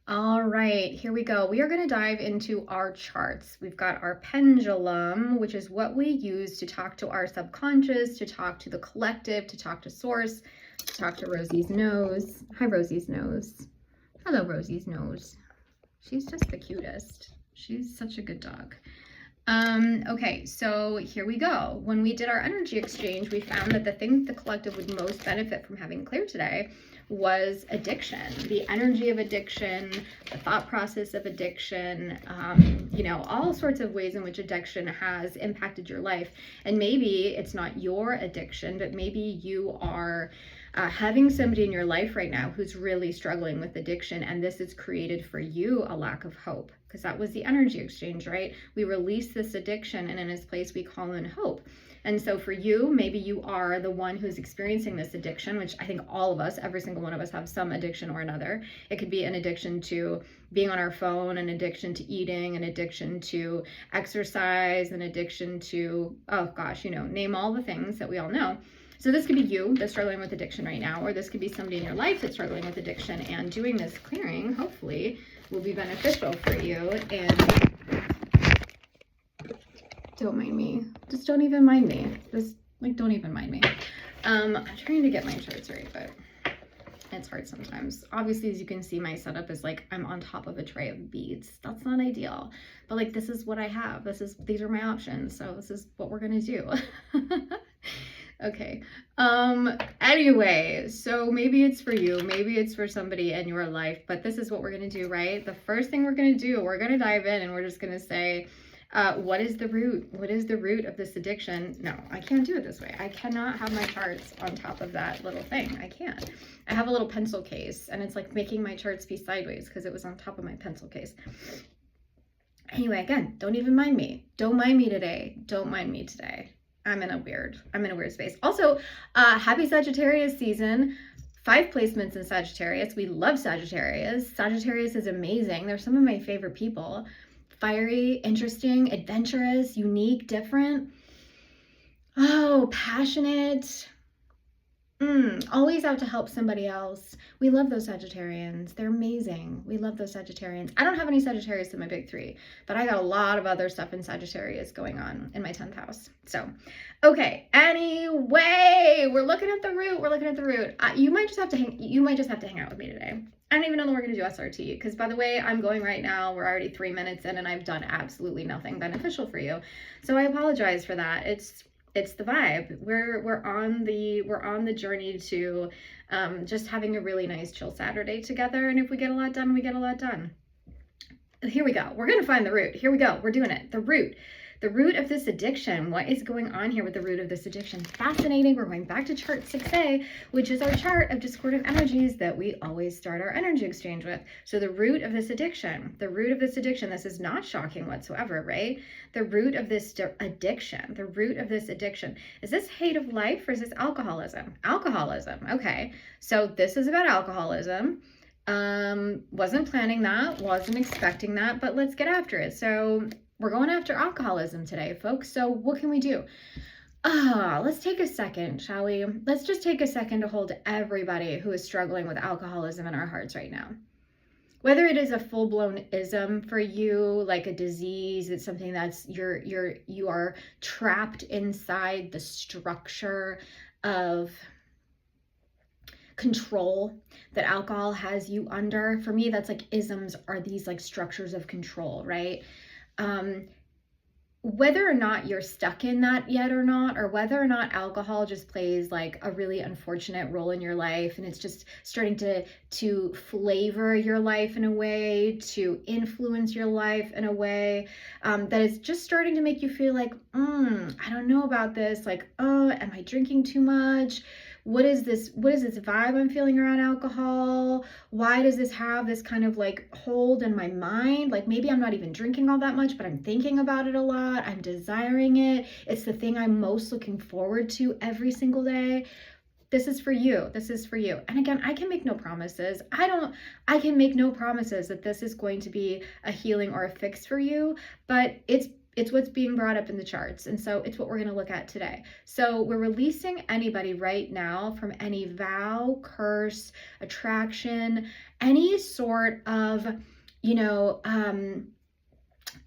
All right, here we go. We are going to dive into our charts. We've got our pendulum, which is what we use to talk to our subconscious, to talk to the collective, to talk to source, to talk to Rosie's nose. Hi, Rosie's nose. Hello, Rosie's nose. She's just the cutest. She's such a good dog. Okay, so here we go. When we did our energy exchange, we found that the thing the collective would most benefit from having clear today was addiction, the energy of addiction, the thought process of addiction, all sorts of ways in which addiction has impacted your life. And maybe it's not your addiction, but maybe you are having somebody in your life right now who's really struggling with addiction, and this has created for you a lack of hope, because that was the energy exchange, right? We release this addiction, and in its place we call in hope. And so for you, maybe you are the one who's experiencing this addiction, which I think all of us, every single one of us, have some addiction or another. It could be an addiction to being on our phone, an addiction to eating, an addiction to exercise, an addiction to, name all the things that we all know. So this could be you that's struggling with addiction right now, or this could be somebody in your life that's struggling with addiction, and doing this clearing, hopefully, will be beneficial for you. And don't mind me. Just don't even mind me. Don't even mind me. I'm trying to get my charts right, but it's hard sometimes. Obviously, as you can see, my setup is like I'm on top of a tray of beads. That's not ideal, but this is what I have. These are my options. So this is what we're gonna do. Okay. Anyway, so maybe it's for you, maybe it's for somebody in your life, but this is what we're going to do, right? The first thing we're going to do, we're going to dive in and we're just going to say, what is the root? What is the root of this addiction? No, I can't do it this way. I cannot have my charts on top of that little thing. I can't. I have a little pencil case, and it's like making my charts be sideways because it was on top of my pencil case. Anyway, again, don't even mind me. Don't mind me today. Don't mind me today. I'm in a weird space. Also, happy Sagittarius season. 5 placements in Sagittarius. We love Sagittarius. Sagittarius is amazing. They're some of my favorite people. Fiery, interesting, adventurous, unique, different. Oh, passionate. Always out to help somebody else. We love those Sagittarians. They're amazing. We love those Sagittarians. I don't have any Sagittarius in my big 3, but I got a lot of other stuff in Sagittarius going on in my 10th house. So, okay. Anyway, we're looking at the root. We're looking at the root. You might just have to hang out with me today. I don't even know that we're going to do SRT, because by the way I'm going right now, we're already 3 minutes in and I've done absolutely nothing beneficial for you. So I apologize for that. It's the vibe. We're on the journey to just having a really nice chill Saturday together, and if we get a lot done, we get a lot done. Here we go. We're going to find the root. Here we go. We're doing it. The root of this addiction. What is going on here with the root of this addiction? Fascinating. We're going back to chart 6A, which is our chart of discordant energies that we always start our energy exchange with. So the root of this addiction, this is not shocking whatsoever, right? The root of this addiction, is this hate of life or is this alcoholism? Alcoholism. Okay. So this is about alcoholism. Wasn't planning that, wasn't expecting that, but let's get after it. So we're going after alcoholism today, folks. So what can we do? Let's take a second, shall we? Let's just take a second to hold everybody who is struggling with alcoholism in our hearts right now. Whether it is a full-blown ism for you, like a disease, it's something that's you are trapped inside the structure of control that alcohol has you under. For me, that's like isms are these like structures of control, right? Whether or not you're stuck in that yet or not, or whether or not alcohol just plays like a really unfortunate role in your life and it's just starting to flavor your life in a way, to influence your life in a way that is just starting to make you feel like, I don't know about this. Like, am I drinking too much? What is this vibe I'm feeling around alcohol? Why does this have this kind of like hold in my mind? Like maybe I'm not even drinking all that much, but I'm thinking about it a lot. I'm desiring it. It's the thing I'm most looking forward to every single day. This is for you. This is for you. And again, I can make no promises. I can make no promises that this is going to be a healing or a fix for you, but It's what's being brought up in the charts. And so it's what we're going to look at today. So we're releasing anybody right now from any vow, curse, attraction, any sort of,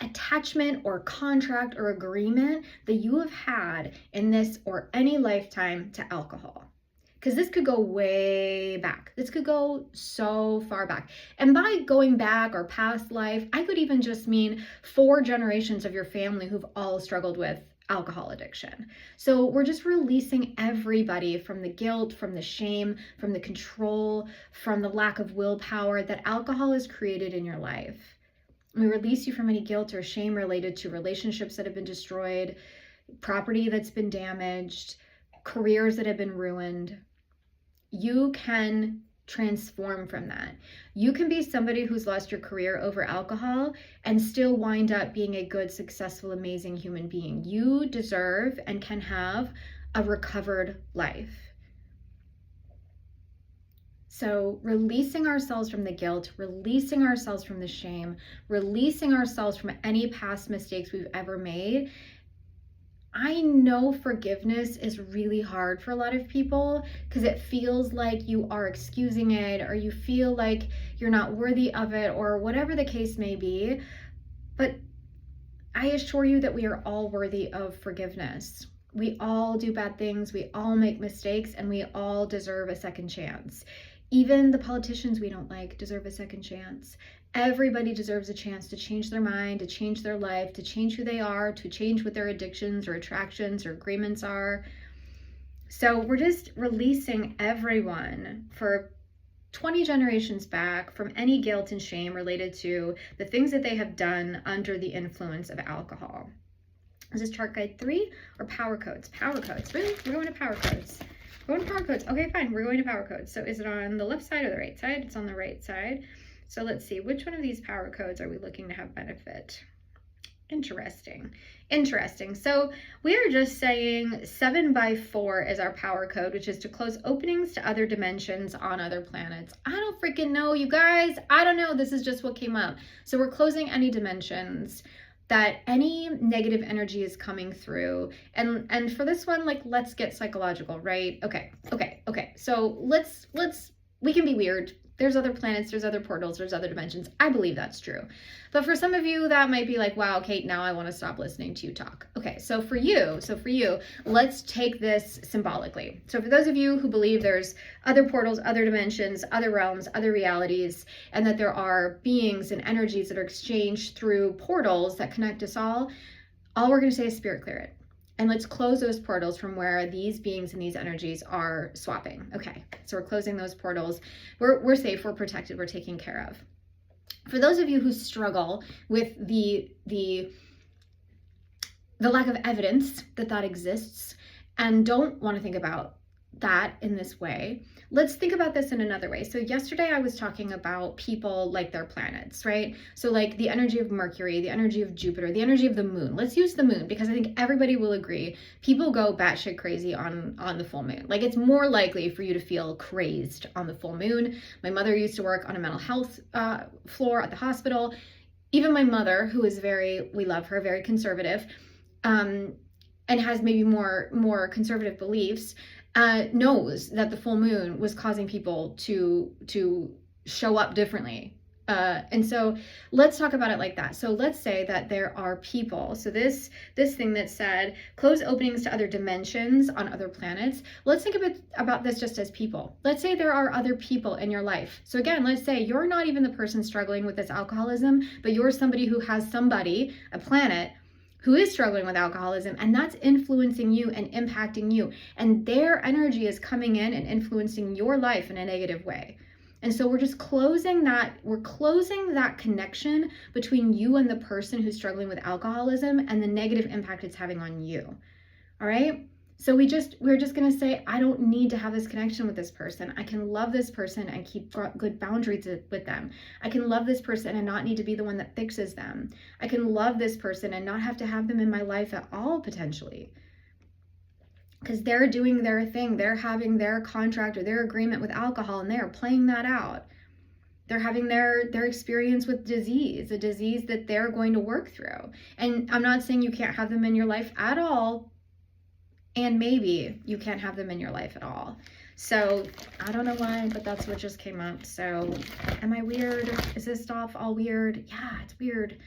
attachment or contract or agreement that you have had in this or any lifetime to alcohol. Because this could go way back. This could go so far back. And by going back or past life, I could even just mean 4 generations of your family who've all struggled with alcohol addiction. So we're just releasing everybody from the guilt, from the shame, from the control, from the lack of willpower that alcohol has created in your life. We release you from any guilt or shame related to relationships that have been destroyed, property that's been damaged, careers that have been ruined. You can transform from that. You can be somebody who's lost your career over alcohol and still wind up being a good, successful, amazing human being. You deserve and can have a recovered life. So releasing ourselves from the guilt, releasing ourselves from the shame, releasing ourselves from any past mistakes we've ever made. I know forgiveness is really hard for a lot of people because it feels like you are excusing it, or you feel like you're not worthy of it, or whatever the case may be. But I assure you that we are all worthy of forgiveness. We all do bad things, we all make mistakes, and we all deserve a second chance. Even the politicians we don't like deserve a second chance. Everybody deserves a chance to change their mind, to change their life, to change who they are, to change what their addictions or attractions or agreements are. So we're just releasing everyone for 20 generations back from any guilt and shame related to the things that they have done under the influence of alcohol. Is this chart guide 3 or power codes? Power codes. Really? We're going to power codes. Going to power codes. Okay, fine. We're going to power codes. So is it on the left side or the right side? It's on the right side. So let's see, which one of these power codes are we looking to have benefit? Interesting. So we are just saying 7 by 4 is our power code, which is to close openings to other dimensions on other planets. I don't freaking know, you guys. I don't know. This is just what came up. So we're closing any dimensions that any negative energy is coming through. And for this one, like, let's get psychological, right? Okay. So we can be weird. There's other planets, there's other portals, there's other dimensions. I believe that's true. But for some of you, that might be like, wow, Kate, now I want to stop listening to you talk. Okay, so for you, let's take this symbolically. So for those of you who believe there's other portals, other dimensions, other realms, other realities, and that there are beings and energies that are exchanged through portals that connect us all we're going to say is spirit clear it. And let's close those portals from where these beings and these energies are swapping. Okay, so we're closing those portals. We're safe, we're protected, we're taken care of. For those of you who struggle with the lack of evidence that exists and don't want to think about that in this way, let's think about this in another way. So yesterday I was talking about people like their planets, right? So like the energy of Mercury, the energy of Jupiter, the energy of the moon. Let's use the moon because I think everybody will agree people go batshit crazy on the full moon. Like, it's more likely for you to feel crazed on the full moon. My mother used to work on a mental health floor at the hospital. Even my mother, who is we love her, very conservative, and has maybe more conservative beliefs, knows that the full moon was causing people to show up differently. And so let's talk about it like that. So let's say that there are people. So this thing that said, close openings to other dimensions on other planets. Let's think about this just as people. Let's say there are other people in your life. So again, let's say you're not even the person struggling with this alcoholism, but you're somebody who has somebody, a planet, who is struggling with alcoholism, and that's influencing you and impacting you. And their energy is coming in and influencing your life in a negative way. And so we're just closing that connection between you and the person who's struggling with alcoholism and the negative impact it's having on you. All right? So we're just going to say, I don't need to have this connection with this person. I can love this person and keep good boundaries with them. I can love this person and not need to be the one that fixes them. I can love this person and not have to have them in my life at all, potentially. Because they're doing their thing. They're having their contract or their agreement with alcohol, and they're playing that out. They're having their experience with disease, a disease that they're going to work through. And I'm not saying you can't have them in your life at all, and maybe you can't have them in your life at all. So I don't know why, but that's what just came up. So am I weird? Is this stuff all weird? Yeah, it's weird.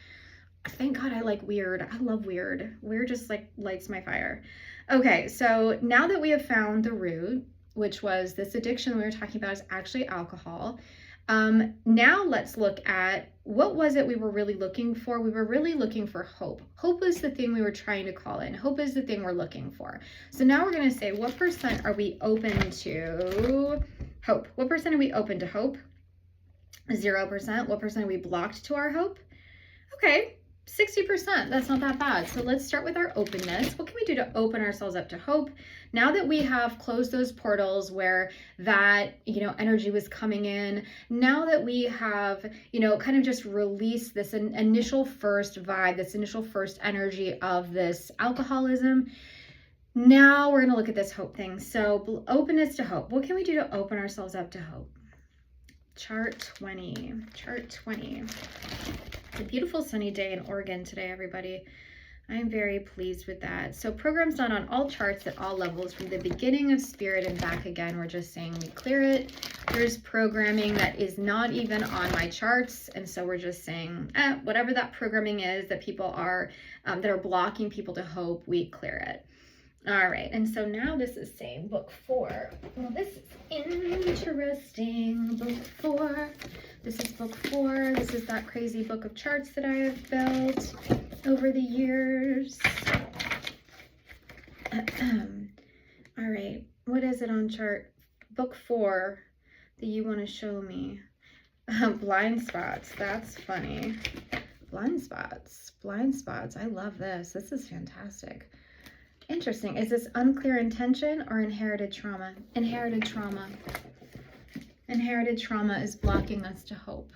Thank God I like weird. I love weird. Weird just like lights my fire. Okay, so now that we have found the root, which was this addiction we were talking about is actually alcohol. Now let's look at what was it we were really looking for. We were really looking for hope. Hope is the thing we were trying to call in. Hope is the thing we're looking for. So now we're going to say, what percent are we open to hope? What percent are we open to hope? 0%. What percent are we blocked to our hope? Okay, 60%. That's not that bad. So let's start with our openness. What can we do to open ourselves up to hope? Now that we have closed those portals where that, energy was coming in, now that we have, kind of just released this initial first vibe, this initial first energy of this alcoholism, now we're going to look at this hope thing. So openness to hope. What can we do to open ourselves up to hope? Chart 20. Chart 20. It's a beautiful sunny day in Oregon today, everybody. I'm very pleased with that. So programs done on all charts at all levels from the beginning of spirit and back again. We're just saying we clear it. There's programming that is not even on my charts. And so we're just saying, whatever that programming is that people are, that are blocking people to hope, we clear it. All right, and so now this is saying book 4. Well, this is interesting. Book 4. This is book 4. This is that crazy book of charts that I have built over the years. All right, what is it on chart book 4 that you want to show me? Blind spots. That's funny. Blind spots. Blind spots. I love this. This is fantastic. Interesting. Is this unclear intention or inherited trauma? Inherited trauma. Inherited trauma is blocking us to hope.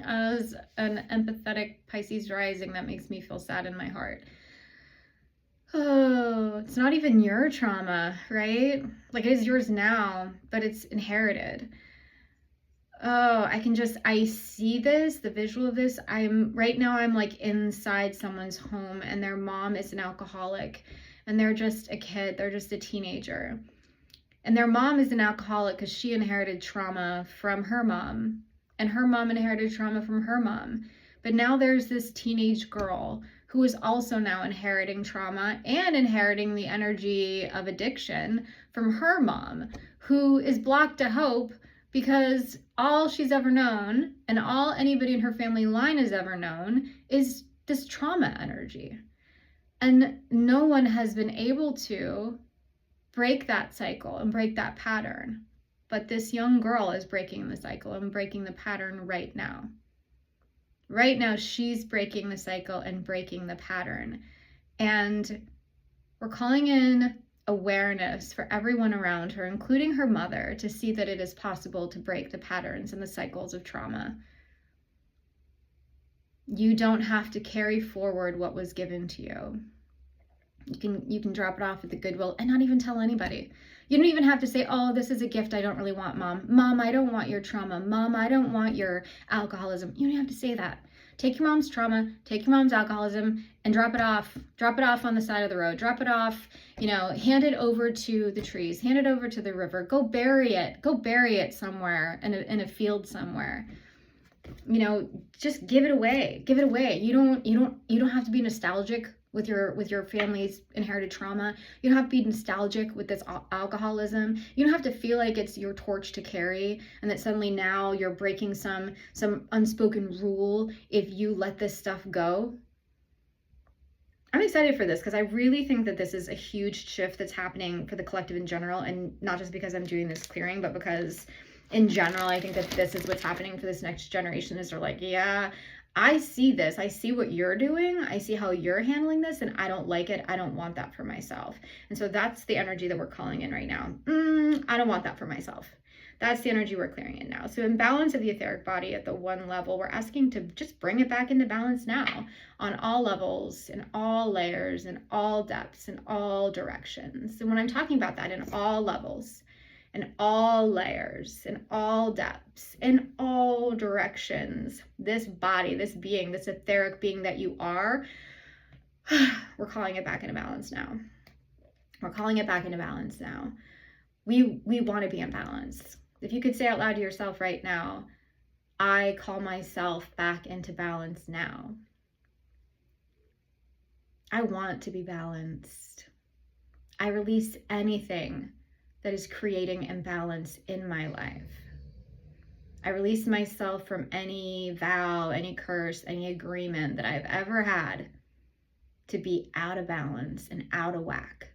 As an empathetic Pisces rising, that makes me feel sad in my heart. Oh, it's not even your trauma, right? Like it is yours now, but it's inherited. Oh, I see this, the visual of this. Right now I'm like inside someone's home and their mom is an alcoholic and they're just a kid, they're just a teenager. And their mom is an alcoholic because she inherited trauma from her mom and her mom inherited trauma from her mom. But now there's this teenage girl who is also now inheriting trauma and inheriting the energy of addiction from her mom, who is blocked to hope because all she's ever known and all anybody in her family line has ever known is this trauma energy. And no one has been able to break that cycle and break that pattern. But this young girl is breaking the cycle and breaking the pattern right now. Right now, she's breaking the cycle and breaking the pattern. And we're calling in awareness for everyone around her, including her mother, to see that it is possible to break the patterns and the cycles of trauma. You don't have to carry forward what was given to you. You can drop it off at the Goodwill and not even tell anybody. You don't even have to say, oh, this is a gift I don't really want, Mom. Mom, I don't want your trauma. Mom, I don't want your alcoholism. You don't have to say that. Take your mom's trauma, take your mom's alcoholism, and drop it off. Drop it off on the side of the road. Drop it off, hand it over to the trees, hand it over to the river. Go bury it. Go bury it somewhere in a field somewhere. Just give it away. Give it away. You don't have to be nostalgic with your family's inherited trauma. You don't have to be nostalgic with this alcoholism. You don't have to feel like it's your torch to carry and that suddenly now you're breaking some unspoken rule if you let this stuff go. I'm excited for this because I really think that this is a huge shift that's happening for the collective in general, and not just because I'm doing this clearing, but because in general I think that this is what's happening for this next generation. Is they're like, yeah, I see this. I see what you're doing. I see how you're handling this, and I don't like it. I don't want that for myself. And so that's the energy that we're calling in right now. I don't want that for myself. That's the energy we're clearing in now. So imbalance of the etheric body at the 1 level, we're asking to just bring it back into balance now on all levels, in all layers, in all depths, in all directions. And when I'm talking about that, in all levels, in all layers, in all depths, in all directions. This body, this being, this etheric being that you are, we're calling it back into balance now. We're calling it back into balance now. We want to be in balance. If you could say out loud to yourself right now, I call myself back into balance now. I want to be balanced. I release anything that is creating imbalance in my life. I release myself from any vow, any curse, any agreement that I've ever had to be out of balance and out of whack.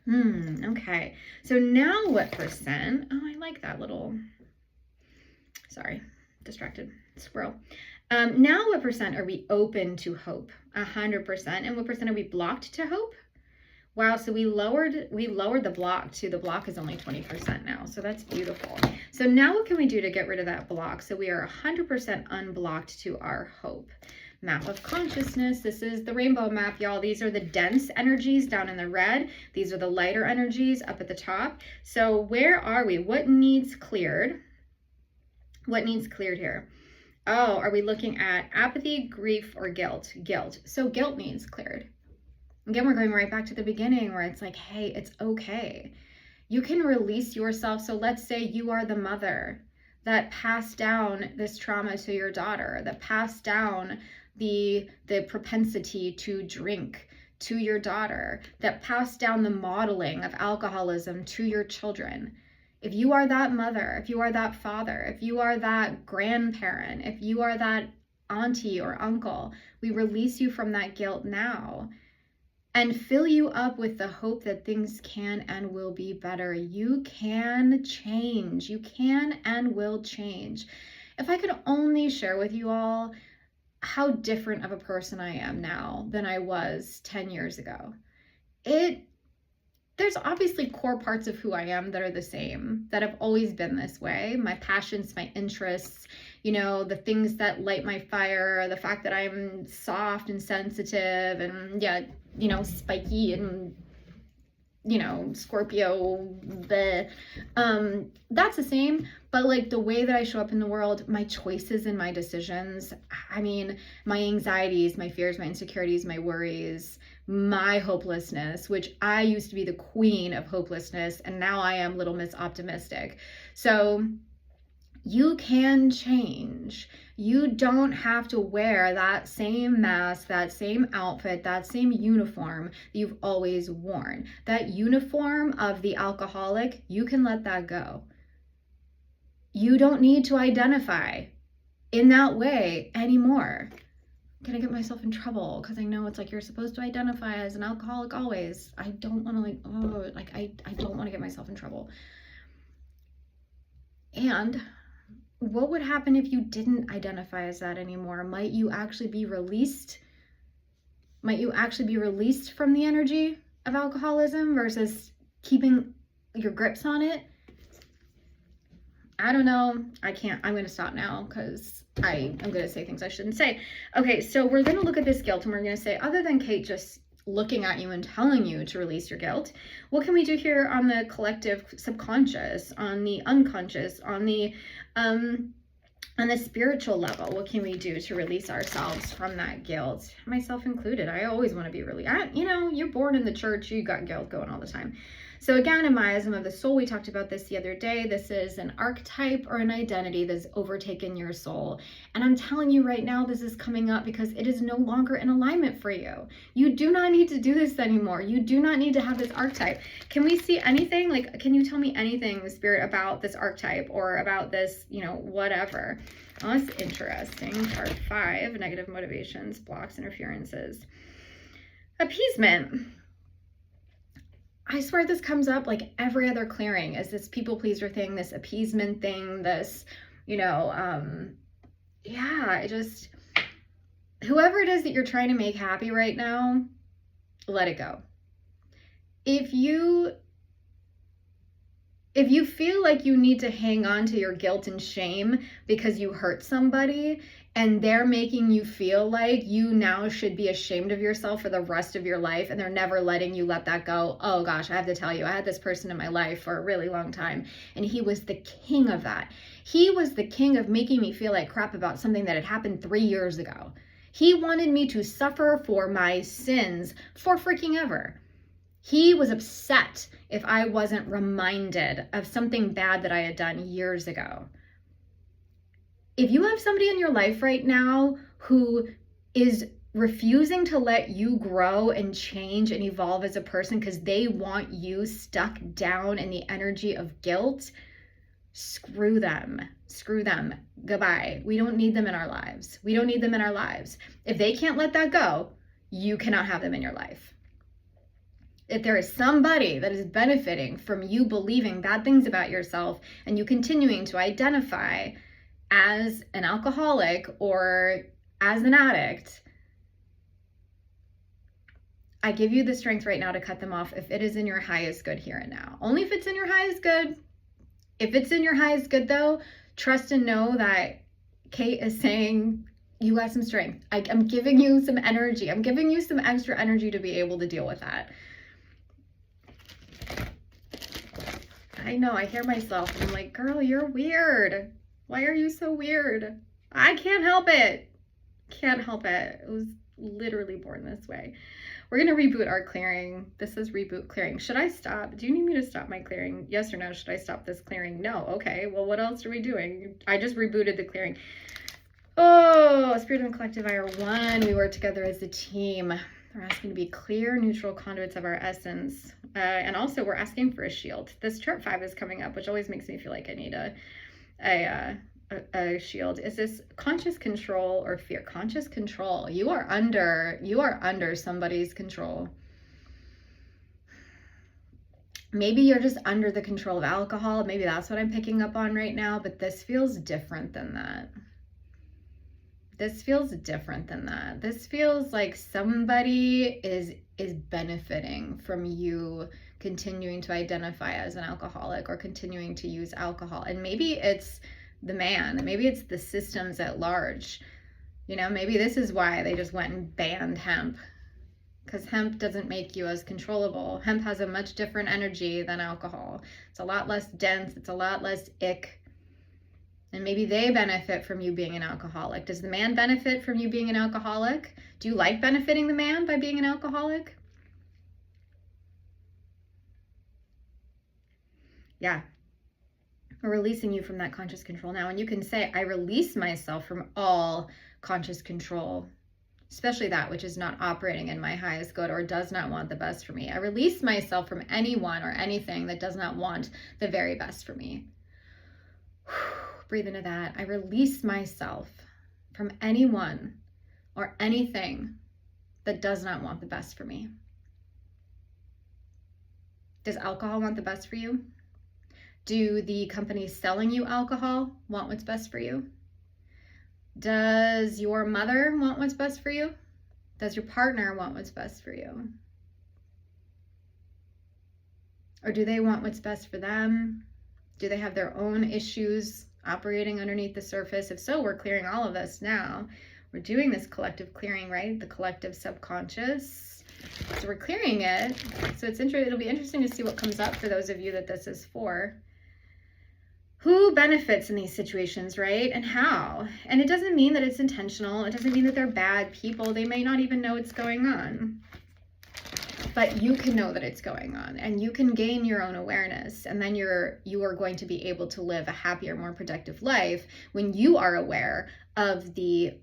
Okay. So now what percent? Oh, I like that little, sorry, distracted squirrel. Now what percent are we open to hope? 100%. And what percent are we blocked to hope? Wow, so we lowered the block to, the block is only 20% now. So that's beautiful. So now what can we do to get rid of that block? So we are 100% unblocked to our hope. Map of consciousness. This is the rainbow map, y'all. These are the dense energies down in the red. These are the lighter energies up at the top. So where are we? What needs cleared? What needs cleared here? Oh, are we looking at apathy, grief, or guilt? Guilt. So guilt needs cleared. Again, we're going right back to the beginning where it's like, hey, it's okay. You can release yourself. So let's say you are the mother that passed down this trauma to your daughter, that passed down the propensity to drink to your daughter, that passed down the modeling of alcoholism to your children. If you are that mother, if you are that father, if you are that grandparent, if you are that auntie or uncle, we release you from that guilt now and fill you up with the hope that things can and will be better. You can change. You can and will change. If I could only share with you all how different of a person I am now than I was 10 years ago. There's obviously core parts of who I am that are the same, that have always been this way. My passions, my interests, you know, the things that light my fire, the fact that I'm soft and sensitive and, yeah, you know, spiky and, you know, Scorpio, that's the same. But like the way that I show up in the world, my choices and my decisions, I mean, my anxieties, my fears, my insecurities, my worries, my hopelessness, which I used to be the queen of hopelessness, and now I am Little Miss Optimistic. So you can change. You don't have to wear that same mask, that same outfit, that same uniform that you've always worn. That uniform of the alcoholic, you can let that go. You don't need to identify in that way anymore. I'm gonna get myself in trouble because I know it's like you're supposed to identify as an alcoholic always. I don't want to I don't want to get myself in trouble. And what would happen if you didn't identify as that anymore? Might you actually be released? Might you actually be released from the energy of alcoholism versus keeping your grips on it? I don't know. I'm going to stop now because I'm going to say things I shouldn't say. Okay, so we're going to look at this guilt and we're going to say, other than Kate just looking at you and telling you to release your guilt, what can we do here on the collective subconscious, on the unconscious, on the spiritual level? What can we do to release ourselves from that guilt? Myself included. I always want to be really, you know, you're born in the church, you got guilt going all the time. So again, in miasm of the soul, we talked about this the other day. This is an archetype or an identity that's overtaken your soul. And I'm telling you right now, this is coming up because it is no longer in alignment for you. You do not need to do this anymore. You do not need to have this archetype. Can we see anything? Like, can you tell me anything, Spirit, about this archetype or about this, you know, whatever? Oh, that's interesting. Part 5, negative motivations, blocks, interferences. Appeasement. I swear this comes up like every other clearing, is this people pleaser thing, this appeasement thing, this, you know, whoever it is that you're trying to make happy right now, let it go. If you If you feel like you need to hang on to your guilt and shame because you hurt somebody and they're making you feel like you now should be ashamed of yourself for the rest of your life and they're never letting you let that go. Oh gosh, I have to tell you, I had this person in my life for a really long time and he was the king of that. He was the king of making me feel like crap about something that had happened 3 years ago. He wanted me to suffer for my sins for freaking ever. He was upset if I wasn't reminded of something bad that I had done years ago. If you have somebody in your life right now who is refusing to let you grow and change and evolve as a person because they want you stuck down in the energy of guilt, screw them. Screw them. Goodbye. We don't need them in our lives. We don't need them in our lives. If they can't let that go, you cannot have them in your life. If there is somebody that is benefiting from you believing bad things about yourself and you continuing to identify as an alcoholic or as an addict, I give you the strength right now to cut them off if it is in your highest good here and now. Only if it's in your highest good. If it's in your highest good though, trust and know that Kate is saying you got some strength. I'm giving you some energy. I'm giving you some extra energy to be able to deal with that. I know, I hear myself. I'm like, girl, you're weird. Why are you so weird? I can't help it. Can't help it. It was literally born this way. We're going to reboot our clearing. This is reboot clearing. Should I stop? Do you need me to stop my clearing? Yes or no? Should I stop this clearing? No. Okay. Well, what else are we doing? I just rebooted the clearing. Oh, Spirit and Collective, I are one. We work together as a team. We're asking to be clear, neutral conduits of our essence. And also we're asking for a shield. This chart 5 is coming up, which always makes me feel like I need a shield. Is this conscious control or fear? Conscious control. You are under somebody's control. Maybe you're just under the control of alcohol. Maybe that's what I'm picking up on right now, but this feels different than that. This feels different than that. This feels like somebody is benefiting from you continuing to identify as an alcoholic or continuing to use alcohol. And maybe it's the man, maybe it's the systems at large. You know, maybe this is why they just went and banned hemp, because hemp doesn't make you as controllable. Hemp has a much different energy than alcohol. It's a lot less dense. It's a lot less ick. And maybe they benefit from you being an alcoholic. Does the man benefit from you being an alcoholic? Do you like benefiting the man by being an alcoholic? Yeah. We're releasing you from that conscious control now. And you can say, I release myself from all conscious control, especially that which is not operating in my highest good or does not want the best for me. I release myself from anyone or anything that does not want the very best for me. Breathe into that. I release myself from anyone or anything that does not want the best for me. Does alcohol want the best for you? Do the companies selling you alcohol want what's best for you? Does your mother want what's best for you? Does your partner want what's best for you? Or do they want what's best for them? Do they have their own issues operating underneath the surface? If so, we're clearing all of this now. We're doing this collective clearing, right? The collective subconscious. So we're clearing it. So it'll be interesting to see what comes up for those of you that this is for. Who benefits in these situations, right? And how? And it doesn't mean that it's intentional. It doesn't mean that they're bad people. They may not even know what's going on. But you can know that it's going on and you can gain your own awareness, and then you are going to be able to live a happier, more productive life when you are aware of the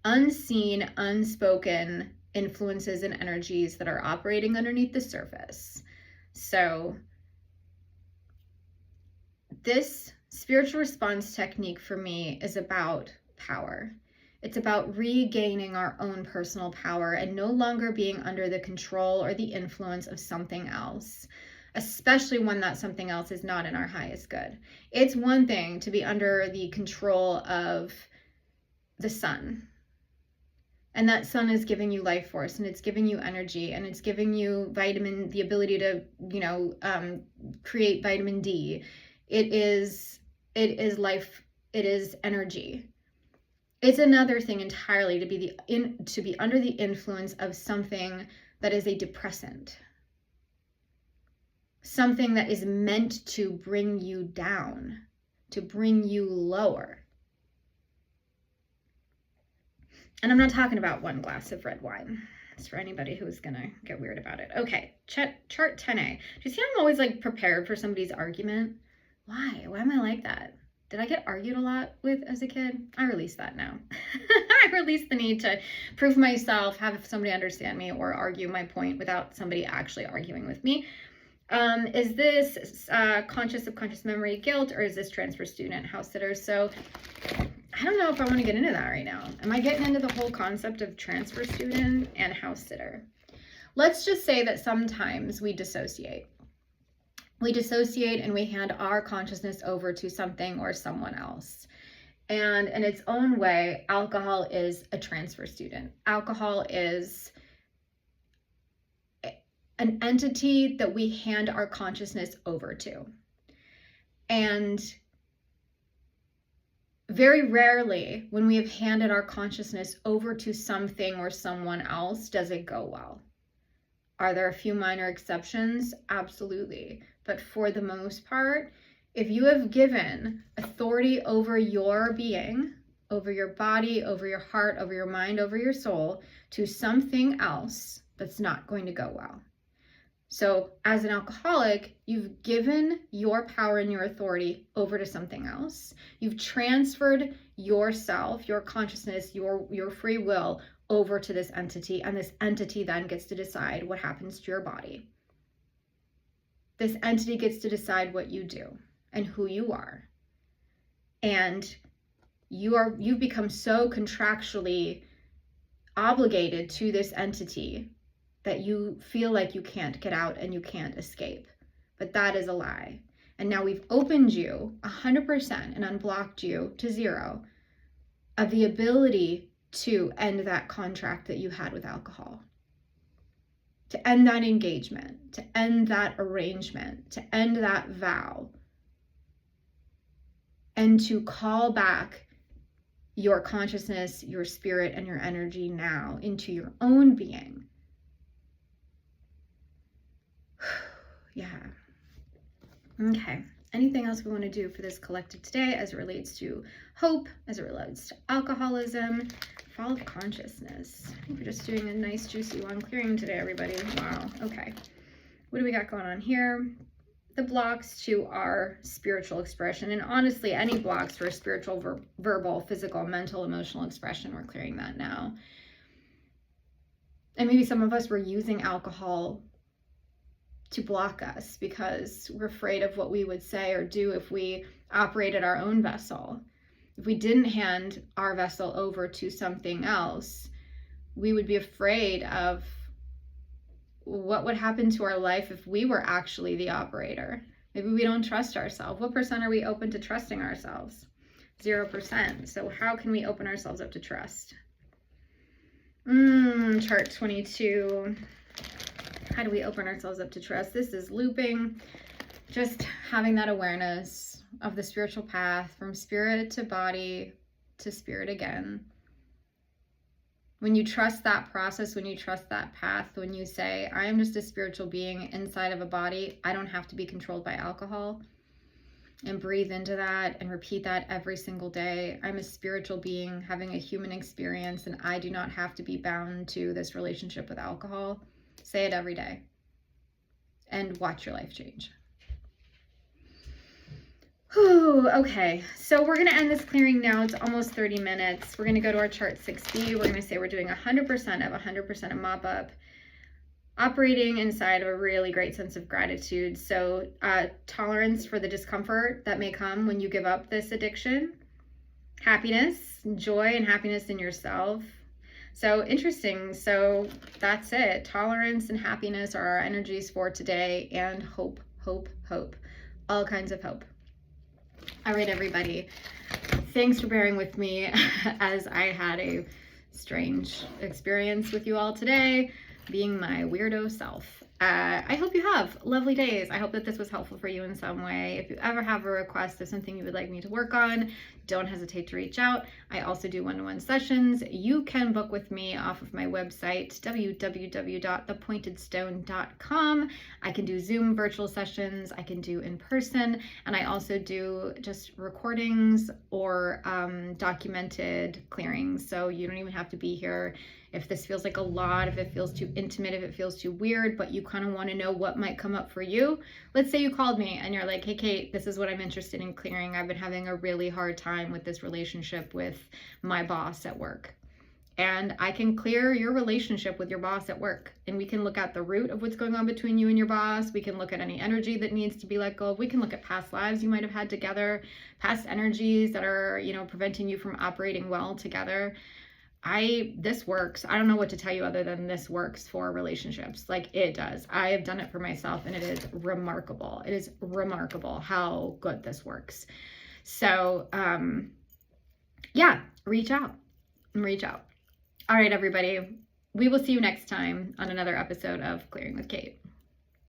unseen, unspoken influences and energies that are operating underneath the surface. So this spiritual response technique for me is about power. It's about regaining our own personal power and no longer being under the control or the influence of something else, especially when that something else is not in our highest good. It's one thing to be under the control of the sun. And that sun is giving you life force, and it's giving you energy, and it's giving you the ability to, create vitamin D. It is life. It is energy. It's another thing entirely to be under the influence of something that is a depressant. Something that is meant to bring you down, to bring you lower. And I'm not talking about one glass of red wine. It's for anybody who's gonna get weird about it. Okay, chart 10A. Do you see I'm always like prepared for somebody's argument? Why? Why am I like that? Did I get argued a lot with as a kid? I release that now. I release the need to prove myself, have somebody understand me, or argue my point without somebody actually arguing with me. Is this conscious, subconscious memory, guilt, or is this transfer student, house sitter? So I don't know if I want to get into that right now. Am I getting into the whole concept of transfer student and house sitter? Let's just say that sometimes we dissociate. We dissociate and we hand our consciousness over to something or someone else. And in its own way, alcohol is a transfer student. Alcohol is an entity that we hand our consciousness over to. And very rarely, when we have handed our consciousness over to something or someone else, does it go well. Are there a few minor exceptions? Absolutely. But for the most part, if you have given authority over your being, over your body, over your heart, over your mind, over your soul, to something else, that's not going to go well. So as an alcoholic, you've given your power and your authority over to something else. You've transferred yourself, your consciousness, your free will over to this entity, and this entity then gets to decide what happens to your body. This entity gets to decide what you do and who you are. And you've become so contractually obligated to this entity that you feel like you can't get out and you can't escape. But that is a lie. And now we've opened you 100% and unblocked you to 0 of the ability to end that contract that you had with alcohol, to end that engagement, to end that arrangement, to end that vow, and to call back your consciousness, your spirit, and your energy now into your own being. Yeah. Okay. Anything else we want to do for this collective today as it relates to hope, as it relates to alcoholism, fall of consciousness? I think we're just doing a nice juicy one clearing today, everybody. Wow. Okay. What do we got going on here? The blocks to our spiritual expression, and honestly, any blocks for a spiritual, verbal, physical, mental, emotional expression, we're clearing that now. And maybe some of us were using alcohol to block us because we're afraid of what we would say or do if we operated our own vessel. If we didn't hand our vessel over to something else, we would be afraid of what would happen to our life if we were actually the operator. Maybe we don't trust ourselves. What percent are we open to trusting ourselves? 0%. So how can we open ourselves up to trust? Chart 22. How do we open ourselves up to trust? This is looping, just having that awareness of the spiritual path from spirit to body to spirit again. When you trust that process, when you trust that path, when you say, I am just a spiritual being inside of a body, I don't have to be controlled by alcohol, and breathe into that and repeat that every single day. I'm a spiritual being having a human experience, and I do not have to be bound to this relationship with alcohol. Say it every day and watch your life change. Whew, okay, so we're going to end this clearing now. It's almost 30 minutes. We're going to go to our chart 6B. We're going to say we're doing 100% of 100% of mop up, operating inside of a really great sense of gratitude. So tolerance for the discomfort that may come when you give up this addiction, happiness, joy, and happiness in yourself. So interesting. So that's it. Tolerance and happiness are our energies for today, and hope, hope, hope. All kinds of hope. All right, everybody. Thanks for bearing with me as I had a strange experience with you all today, being my weirdo self. I hope you have lovely days. I hope that this was helpful for you in some way. If you ever have a request of something you would like me to work on, don't hesitate to reach out. I also do one-to-one sessions. You can book with me off of my website, www.thepointedstone.com. I can do Zoom virtual sessions. I can do in person. And I also do just recordings or documented clearings. So you don't even have to be here. If this feels like a lot, if it feels too intimate, if it feels too weird, but you kind of want to know what might come up for you. Let's say you called me and you're like, hey, Kate, this is what I'm interested in clearing. I've been having a really hard time with this relationship with my boss at work. And I can clear your relationship with your boss at work. And we can look at the root of what's going on between you and your boss. We can look at any energy that needs to be let go of. We can look at past lives you might have had together, past energies that are, preventing you from operating well together. This works. I don't know what to tell you other than this works for relationships. Like, it does. I have done it for myself, and it is remarkable. It is remarkable how good this works. So, yeah, reach out. All right, everybody. We will see you next time on another episode of Clearing with Kate.